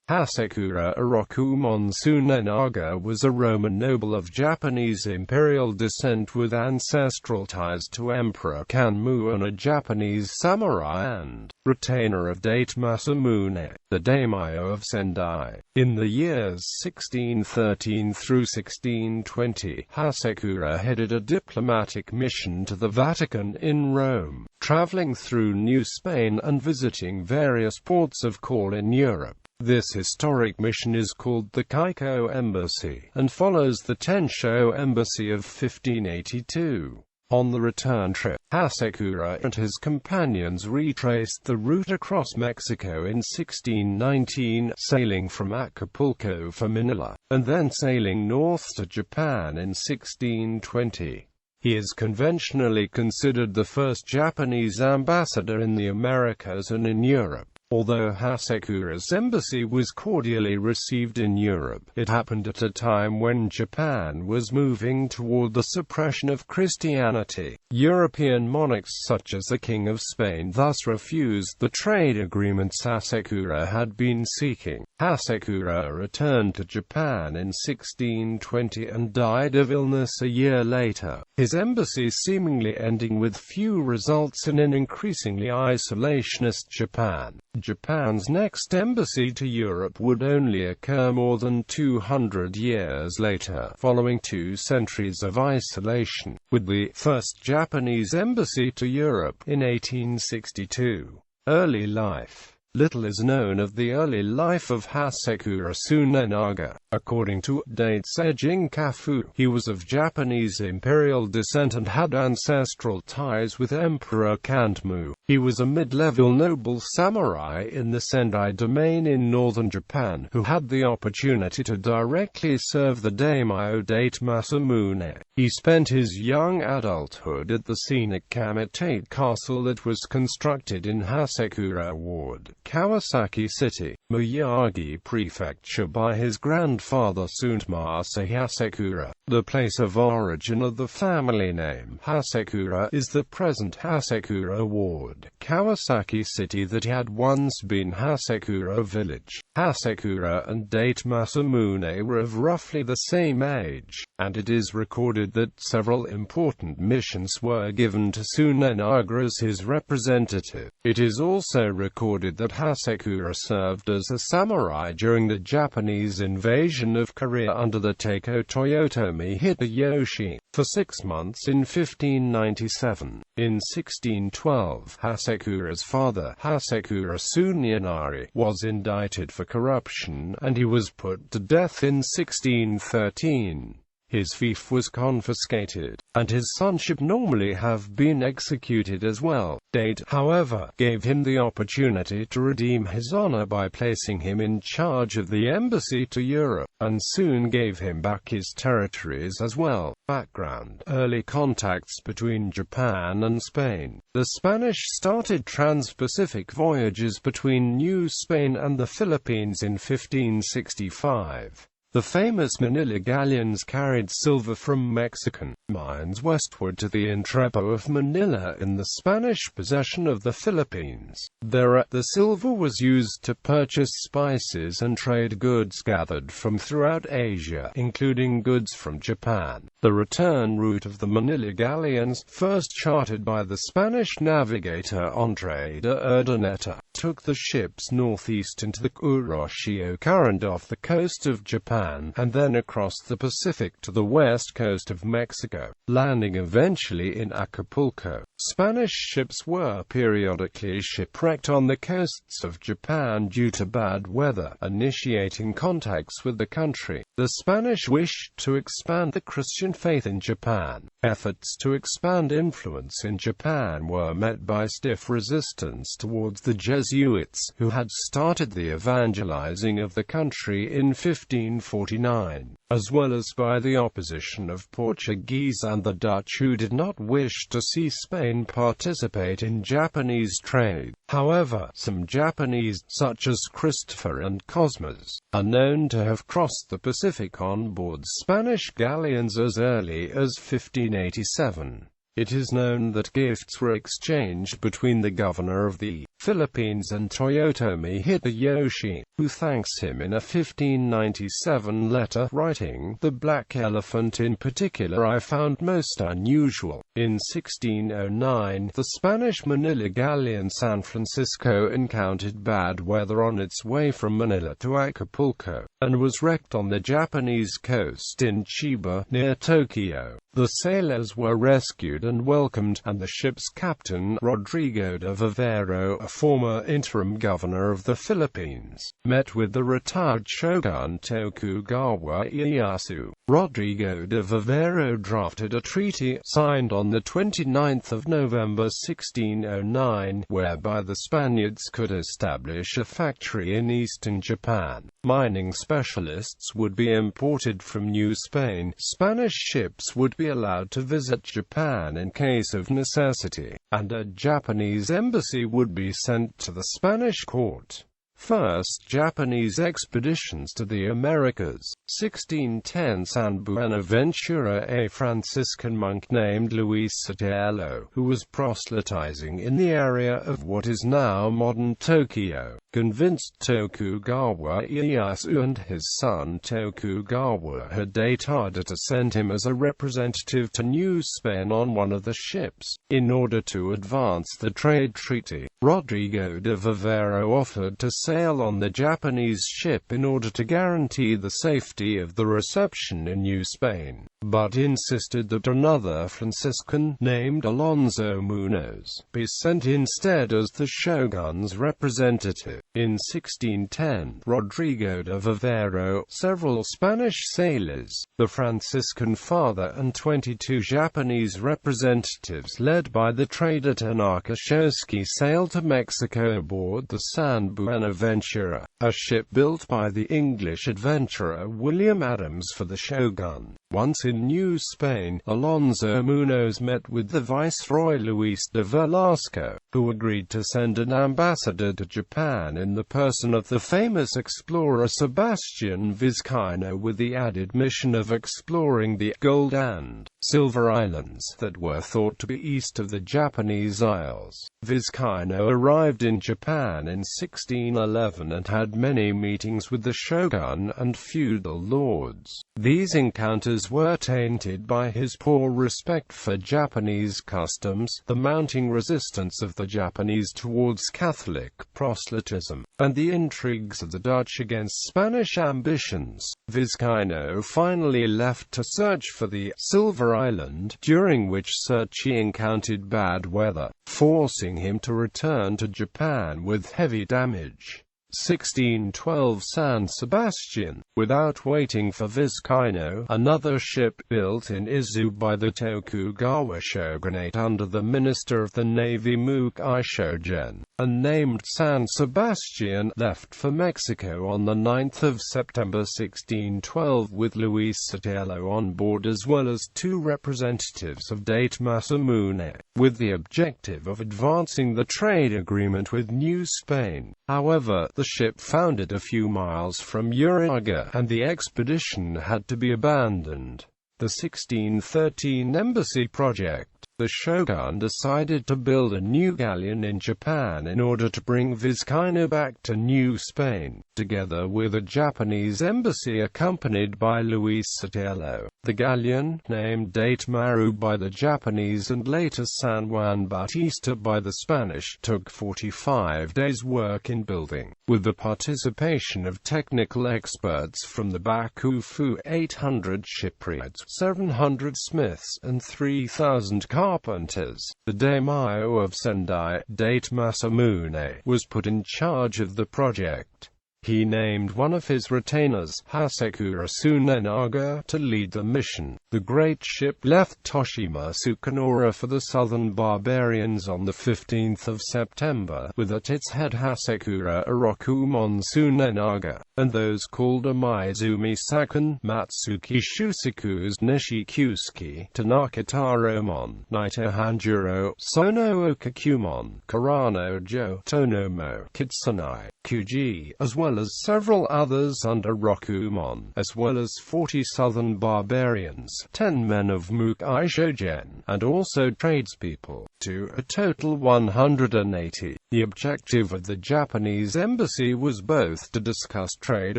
Hasekura Rokuemon Tsunenaga was a Roman noble of Japanese imperial descent with ancestral ties to Emperor Kanmu and a Japanese samurai and retainer of Date Masamune, the daimyo of Sendai. In the years 1613 through 1620, Hasekura headed a diplomatic mission to the Vatican in Rome, traveling through New Spain and visiting various ports of call in Europe. This historic mission is called the Keichō Embassy, and follows the Tenshō Embassy of 1582. On the return trip, Hasekura and his companions retraced the route across Mexico in 1619, sailing from Acapulco for Manila, and then sailing north to Japan in 1620. He is conventionally considered the first Japanese ambassador in the Americas and in Europe. Although Hasekura's embassy was cordially received in Europe, it happened at a time when Japan was moving toward the suppression of Christianity. European monarchs such as the King of Spain thus refused the trade agreements Hasekura had been seeking. Hasekura returned to Japan in 1620 and died of illness a year later, his embassy seemingly ending with few results in an increasingly isolationist Japan. Japan's next embassy to Europe would only occur more than 200 years later, following 2 centuries of isolation, with the first Japanese embassy to Europe in 1862. Early life. Little is known of the early life of Hasekura Tsunenaga. According to Date Masamune, he was of Japanese imperial descent and had ancestral ties with Emperor Kanmu. He was a mid-level noble samurai in the Sendai domain in northern Japan who had the opportunity to directly serve the daimyo Date Masamune. He spent his young adulthood at the scenic Kamitate castle that was constructed in Hasekura Ward, Kawasaki City, Miyagi Prefecture by his grandfather Tsunemasa Hasekura. The place of origin of the family name Hasekura is the present Hasekura Ward, Kawasaki City that had once been Hasekura Village. Hasekura and Date Masamune were of roughly the same age, and it is recorded that several important missions were given to Tsunenaga as his representative. It is also recorded that Hasekura served as a samurai during the Japanese invasion of Korea under the Taiko Toyotomi Hideyoshi, for 6 months in 1597. In 1612, Hasekura's father, Hasekura Tsunenaga, was indicted for corruption, and he was put to death in 1613. His fief was confiscated, and his son should normally have been executed as well. Date, however, gave him the opportunity to redeem his honor by placing him in charge of the embassy to Europe, and soon gave him back his territories as well. Background: early contacts between Japan and Spain. The Spanish started trans-Pacific voyages between New Spain and the Philippines in 1565. The famous Manila galleons carried silver from Mexican mines westward to the Entrepo of Manila in the Spanish possession of the Philippines. Thereat the silver was used to purchase spices and trade goods gathered from throughout Asia, including goods from Japan. The return route of the Manila galleons, first charted by the Spanish navigator André de Urdaneta, took the ships northeast into the Kuroshio Current off the coast of Japan, and then across the Pacific to the west coast of Mexico, landing eventually in Acapulco. Spanish ships were periodically shipwrecked on the coasts of Japan due to bad weather, initiating contacts with the country. The Spanish wished to expand the Christian faith in Japan. Efforts to expand influence in Japan were met by stiff resistance towards the Jesuits, who had started the evangelizing of the country in 1549, as well as by the opposition of Portuguese and the Dutch, who did not wish to see Spain participate in Japanese trade. However, some Japanese, such as Christopher and Cosmas, are known to have crossed the Pacific on board Spanish galleons as early as 1587. It is known that gifts were exchanged between the governor of the Philippines and Toyotomi Hideyoshi, who thanks him in a 1597 letter, writing, "The black elephant in particular I found most unusual." In 1609, the Spanish Manila galleon San Francisco encountered bad weather on its way from Manila to Acapulco, and was wrecked on the Japanese coast in Chiba, near Tokyo. The sailors were rescued and welcomed, and the ship's captain, Rodrigo de Vivero, a former interim governor of the Philippines, met with the retired shogun Tokugawa Ieyasu. Rodrigo de Vivero drafted a treaty, signed on the 29th of November 1609, whereby the Spaniards could establish a factory in eastern Japan. Mining specialists would be imported from New Spain. Spanish ships would be allowed to visit Japan in case of necessity, and a Japanese embassy would be sent to the Spanish court. First Japanese expeditions to the Americas. 1610 San Buenaventura, a Franciscan monk named Luis Sotelo, who was proselytizing in the area of what is now modern Tokyo, convinced Tokugawa Ieyasu and his son Tokugawa Hidetada to send him as a representative to New Spain on one of the ships, in order to advance the trade treaty. Rodrigo de Vivero offered to sail on the Japanese ship in order to guarantee the safety of the reception in New Spain, but insisted that another Franciscan, named Alonso Munoz, be sent instead as the shogun's representative. In 1610, Rodrigo de Vivero, several Spanish sailors, the Franciscan father and 22 Japanese representatives led by the trader Tanaka Shosuke sailed to Mexico aboard the San Buenaventura, a ship built by the English adventurer William Adams for the shogun. Once in New Spain, Alonso Munoz met with the Viceroy Luis de Velasco, who agreed to send an ambassador to Japan in the person of the famous explorer Sebastian Vizcaino, with the added mission of exploring the Gold and Silver Islands that were thought to be east of the Japanese Isles. Vizcaino arrived in Japan in 1611 and had many meetings with the shogun and feudal lords. These encounters were tainted by his poor respect for Japanese customs, the mounting resistance of the Japanese towards Catholic proselytism, and the intrigues of the Dutch against Spanish ambitions. Vizcaino finally left to search for the Silver Island, during which search he encountered bad weather, forcing him to return to Japan with heavy damage. 1612 San Sebastian. Without waiting for Vizcaino, another ship built in Izu by the Tokugawa shogunate under the Minister of the Navy Mukai Shogen, and named San Sebastian, left for Mexico on the 9th of September 1612 with Luis Sotelo on board as well as 2 representatives of Date Masamune, with the objective of advancing the trade agreement with New Spain. However, the ship foundered a few miles from Uriaga, and the expedition had to be abandoned. The 1613 Embassy Project. The shogun decided to build a new galleon in Japan in order to bring Vizcaino back to New Spain, together with a Japanese embassy accompanied by Luis Sotelo. The galleon, named Date Maru by the Japanese and later San Juan Bautista by the Spanish, took 45 days' work in building, with the participation of technical experts from the Bakufu, 800 shipwrights, 700 smiths, and 3,000 carpenters. The daimyo of Sendai, Date Masamune, was put in charge of the project. He named one of his retainers, Hasekura Tsunenaga, to lead the mission. The great ship left Toshima Sukanora for the southern barbarians on the 15th of September, with at its head Hasekura Rokuemon Tsunenaga, and those called Amaizumi Sakan, Matsuki Shusaku's Nishikusuke, Tanaka Taromon, Naito Hanjuro, Sono Okakumon, Karano Jo, Tonomo, Kitsunai, Kyuji, as well as several others under Rokuemon, as well as 40 southern barbarians, 10 men of Mukai Shogen, and also tradespeople, to a total 180. The objective of the Japanese embassy was both to discuss trade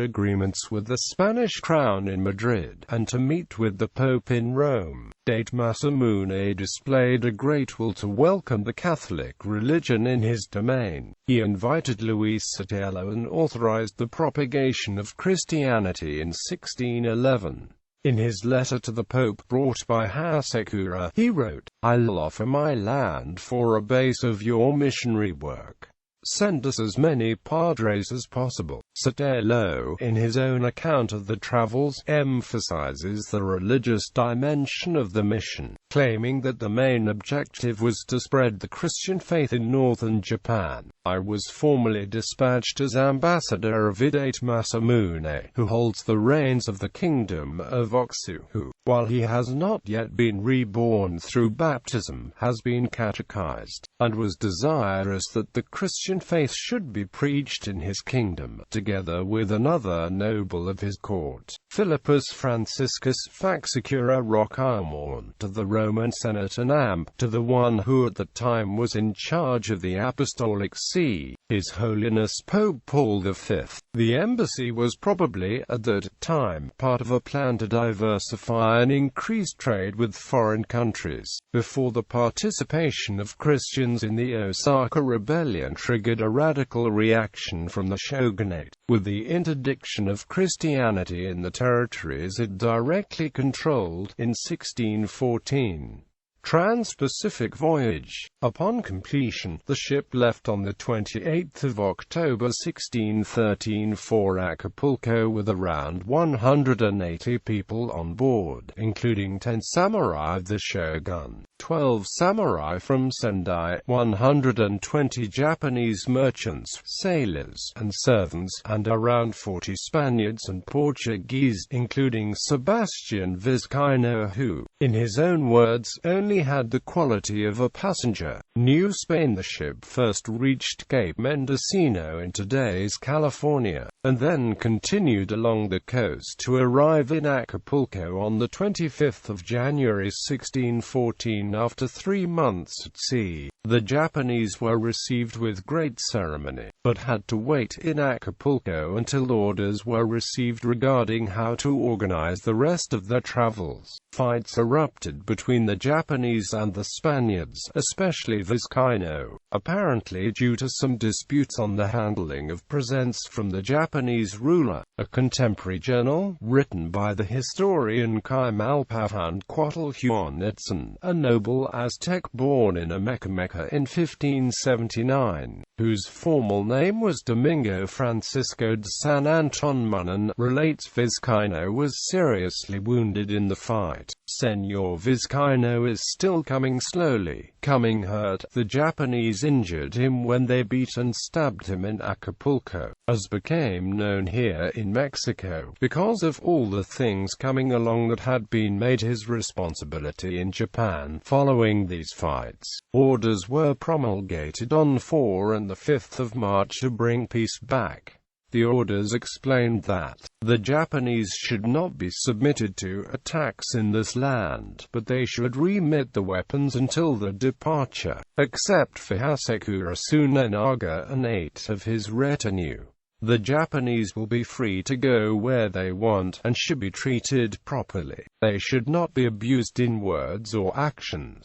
agreements with the Spanish crown in Madrid, and to meet with the Pope in Rome. Date Masamune displayed a great will to welcome the Catholic religion in his domain. He invited Luis Sotelo and authorized the propagation of Christianity in 1611. In his letter to the Pope brought by Hasekura, he wrote, "I'll offer my land for a base of your missionary work. Send us as many padres as possible." Sotelo, in his own account of the travels, emphasizes the religious dimension of the mission, claiming that the main objective was to spread the Christian faith in northern Japan. "I was formally dispatched as ambassador of Date Masamune, who holds the reins of the kingdom of Oxu, who, while he has not yet been reborn through baptism, has been catechized, and was desirous that the Christian faith should be preached in his kingdom, together with another noble of his court, Philippus Franciscus Hasekura Rokuemon, to the Roman Senate and Amp, to the one who at the time was in charge of the Apostolic See, His Holiness Pope Paul V. The embassy was probably, at that time, part of a plan to diversify and increase trade with foreign countries, before the participation of Christians in the Osaka Rebellion triggered a radical reaction from the shogunate, with the interdiction of Christianity in the territories it directly controlled, in 1614. Trans-Pacific voyage. Upon completion, the ship left on the 28th of October 1613 for Acapulco with around 180 people on board, including 10 samurai of the shogun, 12 samurai from Sendai, 120 Japanese merchants, sailors, and servants, and around 40 Spaniards and Portuguese, including Sebastian Vizcaino, who, in his own words, only had the quality of a passenger. New Spain. The ship first reached Cape Mendocino in today's California, and then continued along the coast to arrive in Acapulco on the 25th of January 1614 after 3 months at sea. The Japanese were received with great ceremony, but had to wait in Acapulco until orders were received regarding how to organize the rest of their travels. Fights erupted between the Japanese and the Spaniards, especially Vizcaino, apparently due to some disputes on the handling of presents from the Japanese ruler. A contemporary journal, written by the historian Kaimalpahan Quetzalhuatzin, a noble Aztec born in Amecameca in 1579, whose formal name was Domingo Francisco de San Anton, relates Vizcaino was seriously wounded in the fight. Senor Vizcaino is still coming slowly, coming hurt. The Japanese injured him when they beat and stabbed him in Acapulco, as became known here in Mexico, because of all the things coming along that had been made his responsibility in Japan. Following these fights, orders were promulgated on 4 and the 5th of March to bring peace back. The orders explained that the Japanese should not be submitted to attacks in this land, but they should remit the weapons until their departure, except for Hasekura Tsunenaga and 8 of his retinue. The Japanese will be free to go where they want, and should be treated properly. They should not be abused in words or actions.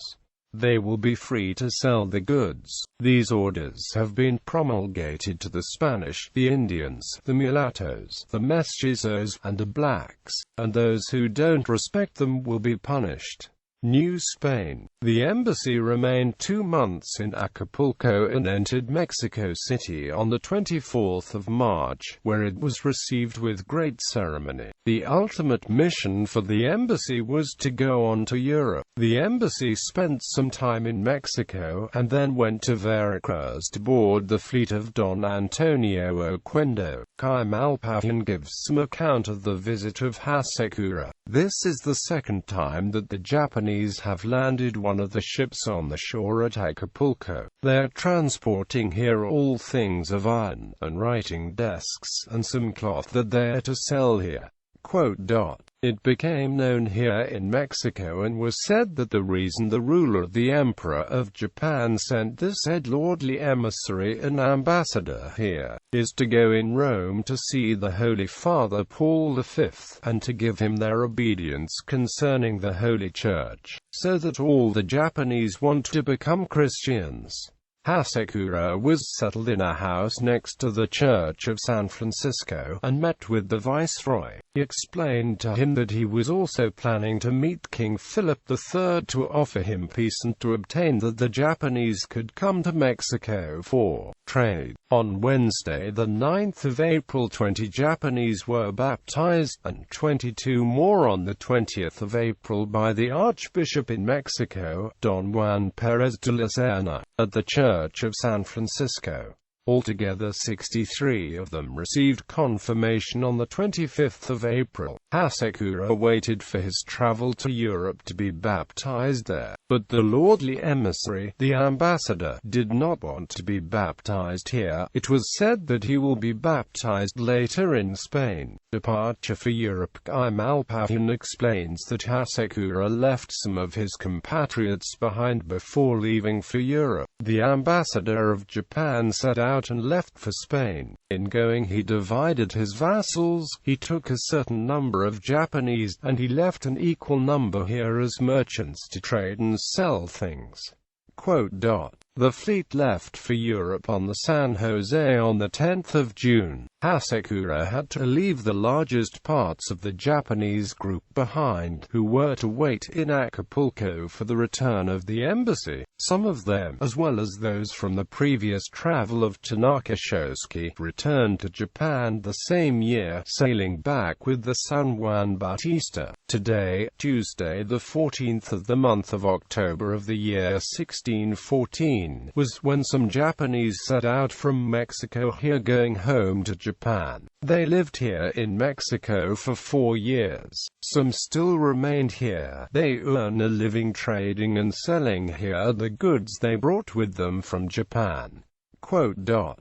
They will be free to sell the goods. These orders have been promulgated to the Spanish, the Indians, the mulattoes, the mestizos, and the blacks, and those who don't respect them will be punished. New Spain. The embassy remained 2 months in Acapulco and entered Mexico City on the 24th of March, where it was received with great ceremony. The ultimate mission for the embassy was to go on to Europe. The embassy spent some time in Mexico, and then went to Veracruz to board the fleet of Don Antonio Oquendo. Kaimalpahan gives some account of the visit of Hasekura. This is the second time that the Japanese Japanese have landed one of the ships on the shore at Acapulco. They're transporting here all things of iron, and writing desks, and some cloth that they're to sell here. It became known here in Mexico and was said that the reason the ruler, the Emperor of Japan, sent this said lordly emissary and ambassador here, is to go in Rome to see the Holy Father Paul V, and to give him their obedience concerning the Holy Church, so that all the Japanese want to become Christians. Hasekura was settled in a house next to the Church of San Francisco, and met with the Viceroy. He explained to him that he was also planning to meet King Philip III to offer him peace and to obtain that the Japanese could come to Mexico for trade. On Wednesday, the 9th of April, 20 Japanese were baptized, and 22 more on the 20th of April by the Archbishop in Mexico, Don Juan Perez de la Serna, at the Church of San Francisco. Altogether 63 of them received confirmation on the 25th of April. Hasekura waited for his travel to Europe to be baptized there, but the lordly emissary, the ambassador, did not want to be baptized here. It was said that he will be baptized later in Spain. Departure for Europe. Alpahin explains that Hasekura left some of his compatriots behind before leaving for Europe. The ambassador of Japan set out and left for Spain. In going, he divided his vassals. He took a certain number of Japanese, and he left an equal number here as merchants to trade and sell things. The fleet left for Europe on the San Jose on the 10th of June. Hasekura had to leave the largest parts of the Japanese group behind, who were to wait in Acapulco for the return of the embassy. Some of them, as well as those from the previous travel of Tanaka Shosuke, returned to Japan the same year, sailing back with the San Juan Bautista. Today, Tuesday the 14th of the month of October of the year 1614, was when some Japanese set out from Mexico here going home to Japan. They lived here in Mexico for 4 years. Some still remained here. They earn a living trading and selling here the goods they brought with them from Japan. Cuba.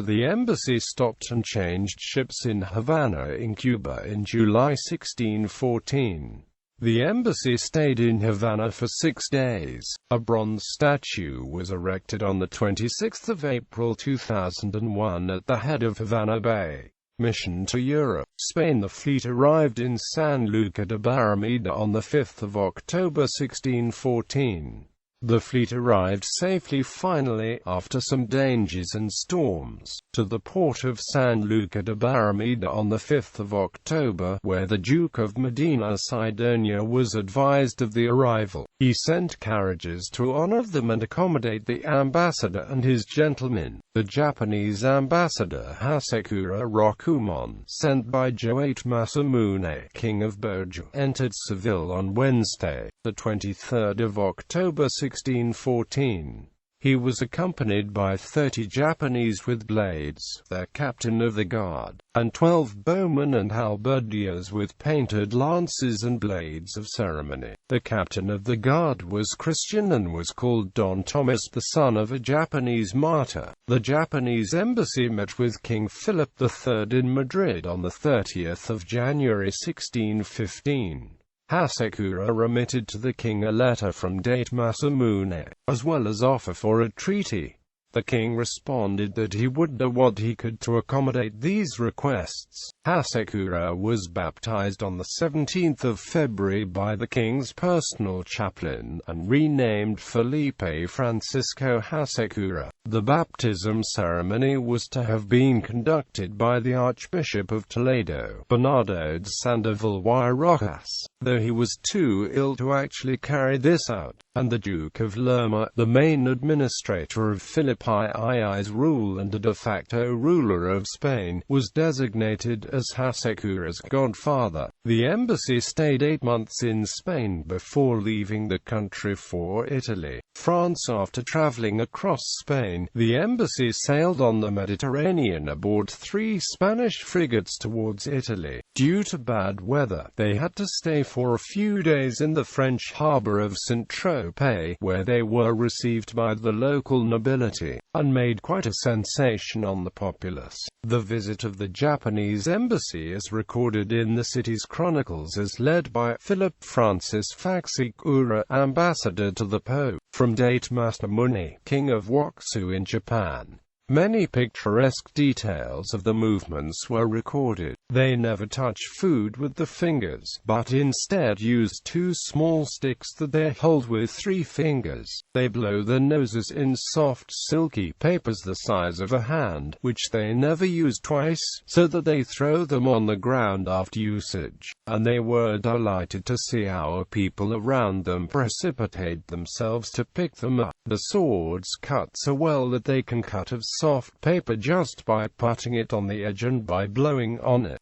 The embassy stopped and changed ships in Havana in Cuba in July 1614. The embassy stayed in Havana for 6 days. A bronze statue was erected on the 26th of April 2001 at the head of Havana Bay. Mission to Europe. Spain. The fleet arrived in San Luca de Barrameda on the 5th of October 1614. The fleet arrived safely finally, after some dangers and storms, to the port of San Luca de Barrameda on the 5th of October, where the Duke of Medina Sidonia was advised of the arrival. He sent carriages to honor them and accommodate the ambassador and his gentlemen. The Japanese ambassador Hasekura Rokuemon, sent by Date Masamune, King of Boju, entered Seville on Wednesday, the 23rd of October 1614. He was accompanied by 30 Japanese with blades, their captain of the guard, and 12 bowmen and halberdiers with painted lances and blades of ceremony. The captain of the guard was Christian and was called Don Thomas, the son of a Japanese martyr. The Japanese embassy met with King Philip III in Madrid on the 30th of January 1615. Hasekura remitted to the king a letter from Date Masamune, as well as offer for a treaty. The king responded that he would do what he could to accommodate these requests. Hasekura was baptized on the 17th of February by the king's personal chaplain, and renamed Felipe Francisco Hasekura. The baptism ceremony was to have been conducted by the Archbishop of Toledo, Bernardo de Sandoval y Rojas, though he was too ill to actually carry this out. and the Duke of Lerma, the main administrator of Philippi II's rule and a de facto ruler of Spain, was designated as Hasekura's godfather. The embassy stayed 8 months in Spain before leaving the country for Italy. France. After traveling across Spain, the embassy sailed on the Mediterranean aboard 3 Spanish frigates towards Italy. Due to bad weather, they had to stay for a few days in the French harbour of Saint-Tropez, where they were received by the local nobility, and made quite a sensation on the populace. The visit of the Japanese embassy is recorded in the city's chronicles as led by Philip Francis Hasekura, ambassador to the Pope, from Date Masamune, king of Waksu in Japan. Many picturesque details of the movements were recorded. They never touch food with the fingers, but instead use 2 small sticks that they hold with 3 fingers. They blow their noses in soft silky papers the size of a hand, which they never use twice, so that they throw them on the ground after usage. And they were delighted to see our people around them precipitate themselves to pick them up. The swords cut so well that they can cut of soft paper just by putting it on the edge and by blowing on it.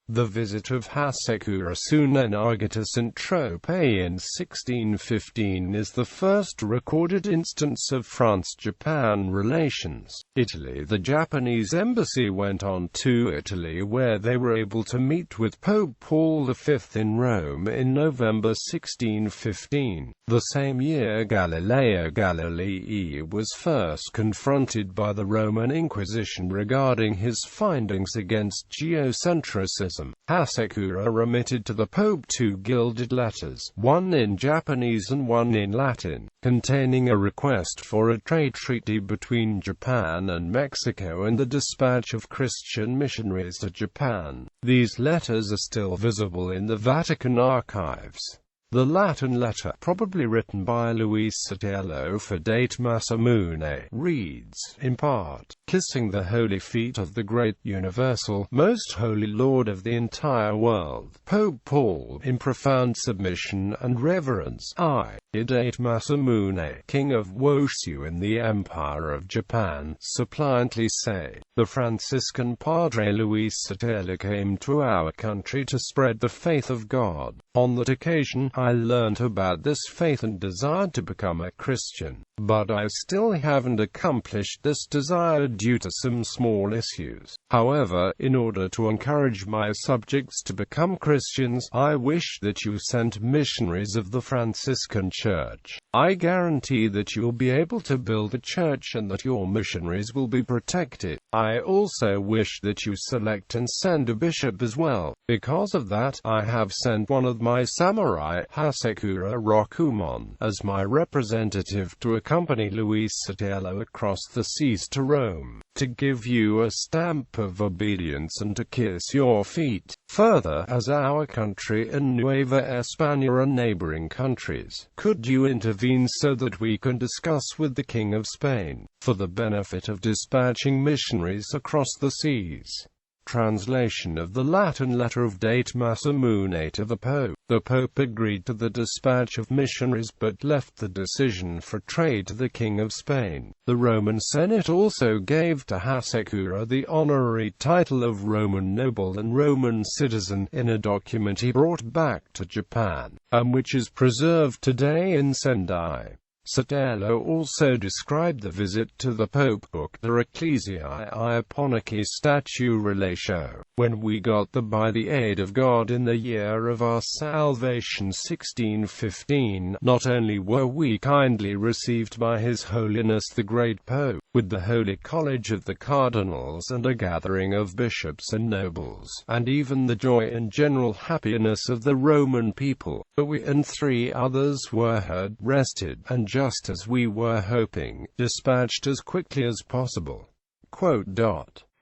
The visit of Hasekura Tsunenaga to Saint-Tropez in 1615 is the first recorded instance of France-Japan relations. Italy. The Japanese embassy went on to Italy, where they were able to meet with Pope Paul V in Rome in November 1615. The same year Galileo Galilei was first confronted by the Roman Inquisition regarding his findings against geocentrism. Hasekura remitted to the Pope 2 gilded letters, one in Japanese and one in Latin, containing a request for a trade treaty between Japan and Mexico and the dispatch of Christian missionaries to Japan. These letters are still visible in the Vatican archives. The Latin letter, probably written by Luis Sotelo for Date Masamune, reads, in part, "Kissing the holy feet of the great, universal, most holy Lord of the entire world, Pope Paul, in profound submission and reverence, I, Date Masamune, King of Woshu in the Empire of Japan, suppliantly say, the Franciscan Padre Luis Sotelo came to our country to spread the faith of God. On that occasion, I learned about this faith and desired to become a Christian, but I still haven't accomplished this desire due to some small issues. However, in order to encourage my subjects to become Christians, I wish that you sent missionaries of the Franciscan Church. I guarantee that you will be able to build a church and that your missionaries will be protected. I also wish that you select and send a bishop as well. Because of that, I have sent one of my samurai, Hasekura Rokuemon, as my representative to accompany Luis Sotelo across the seas to Rome, to give you a stamp of obedience and to kiss your feet. Further, as our country and Nueva España are neighboring countries, could you intervene so that we can discuss with the King of Spain, for the benefit of dispatching missionaries across the seas?" Translation of the Latin letter of Date Masamune to the Pope. The Pope agreed to the dispatch of missionaries but left the decision for trade to the King of Spain. The Roman Senate also gave to Hasekura the honorary title of Roman noble and Roman citizen in a document he brought back to Japan, and which is preserved today in Sendai. Sotelo also described the visit to the Pope book the Ecclesiae Iaponici Statu Relatio. When we got there by the aid of God in the year of our salvation 1615, not only were we kindly received by His Holiness the Great Pope, with the Holy College of the Cardinals and a gathering of bishops and nobles, and even the joy and general happiness of the Roman people, but we and 3 others were heard, rested, and just as we were hoping, dispatched as quickly as possible.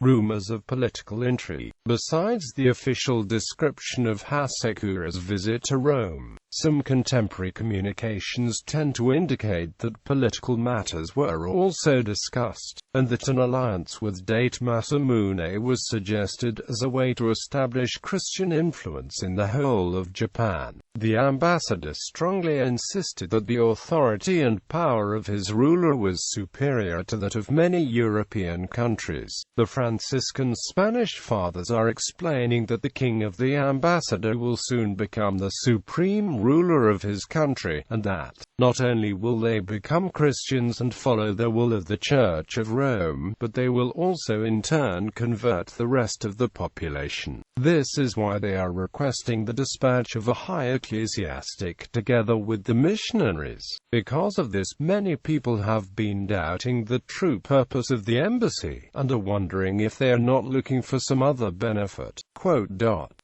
Rumors of political intrigue. Besides the official description of Hasekura's visit to Rome, Some contemporary communications tend to indicate that political matters were also discussed, and that an alliance with Date Masamune was suggested as a way to establish Christian influence in the whole of Japan. The ambassador strongly insisted that the authority and power of his ruler was superior to that of many European countries. The Franciscan Spanish fathers are explaining that the king of the ambassador will soon become the supreme ruler of his country, and that, not only will they become Christians and follow the will of the Church of Rome, but they will also in turn convert the rest of the population. This is why they are requesting the dispatch of a high ecclesiastic together with the missionaries. Because of this, many people have been doubting the true purpose of the embassy, and are wondering if they are not looking for some other benefit.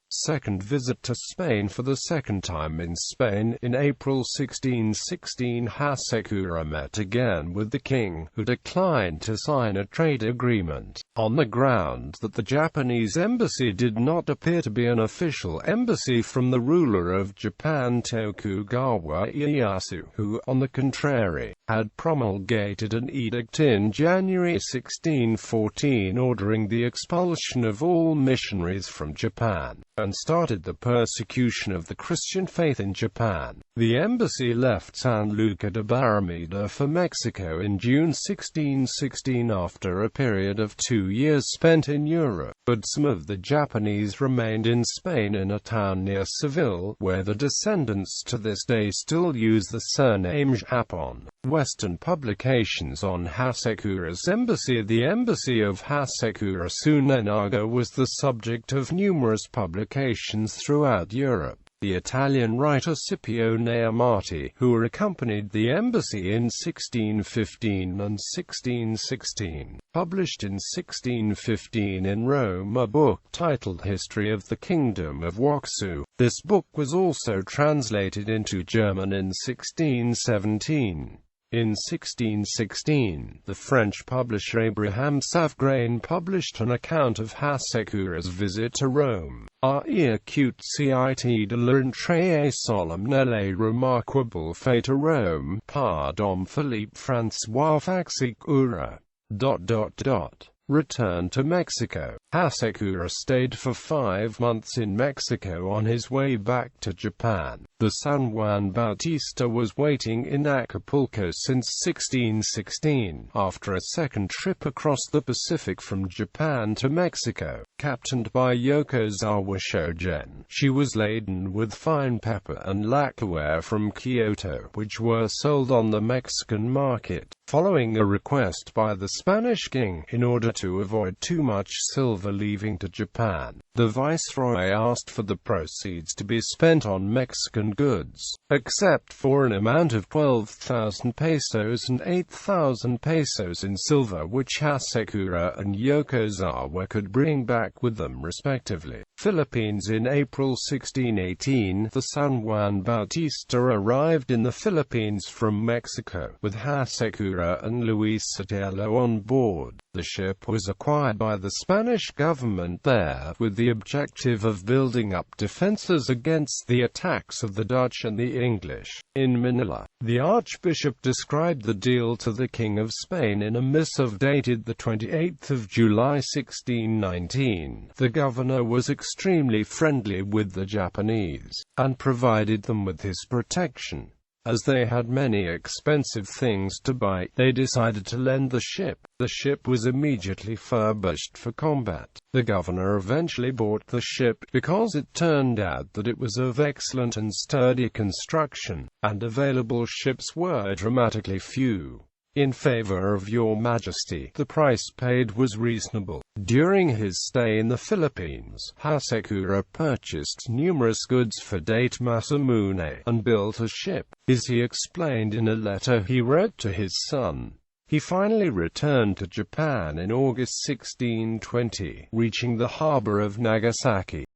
Second visit to Spain. For the second time in Spain, in April 1616, Hasekura met again with the king, who declined to sign a trade agreement, on the ground that the Japanese embassy did not appear to be an official embassy from the ruler of Japan Tokugawa Ieyasu, who, on the contrary, had promulgated an edict in January 1614 ordering the expulsion of all missionaries from Japan, and started the persecution of the Christian faith in Japan. The embassy left San Lucar de Barrameda for Mexico in June 1616 after a period of 2 years spent in Europe, but some of the Japanese remained in Spain in a town near Seville, where the descendants to this day still use the surname Japon. Western publications on Hasekura's embassy. The embassy of Hasekura Tsunenaga was the subject of numerous publications throughout Europe. The Italian writer Scipione Amati, who accompanied the embassy in 1615 and 1616, published in 1615 in Rome a book titled History of the Kingdom of Waksu. This book was also translated into German in 1617. In 1616, the French publisher Abraham Savgrain published an account of Hasekura's visit to Rome. Écoute de l'entrée solennelle et remarquable fait à Rome, par Dom Philippe François Hasekura. Returned to Mexico. Hasekura stayed for 5 months in Mexico on his way back to Japan. The San Juan Bautista was waiting in Acapulco since 1616, after a second trip across the Pacific from Japan to Mexico. Captained by Yokozawa Shogen, she was laden with fine pepper and lacquerware from Kyoto, which were sold on the Mexican market. Following a request by the Spanish king, in order to avoid too much silver leaving to Japan, the viceroy asked for the proceeds to be spent on Mexican goods, except for an amount of 12,000 pesos and 8,000 pesos in silver, which Hasekura and Yokozawa could bring back with them respectively. Philippines. In April 1618, the San Juan Bautista arrived in the Philippines from Mexico, with Hasekura and Luis Sotelo on board. The ship was acquired by the Spanish government there, with the objective of building up defenses against the attacks of the Dutch and the English. In Manila, the Archbishop described the deal to the King of Spain in a missive dated the 28th of July 1619. The governor was extremely friendly with the Japanese, and provided them with his protection. As they had many expensive things to buy, they decided to lend the ship. The ship was immediately furbished for combat. The governor eventually bought the ship, because it turned out that it was of excellent and sturdy construction, and available ships were dramatically few. In favor of your majesty, the price paid was reasonable. During his stay in the Philippines, Hasekura purchased numerous goods for Date Masamune, and built a ship, as he explained in a letter he wrote to his son. He finally returned to Japan in August 1620, reaching the harbor of Nagasaki.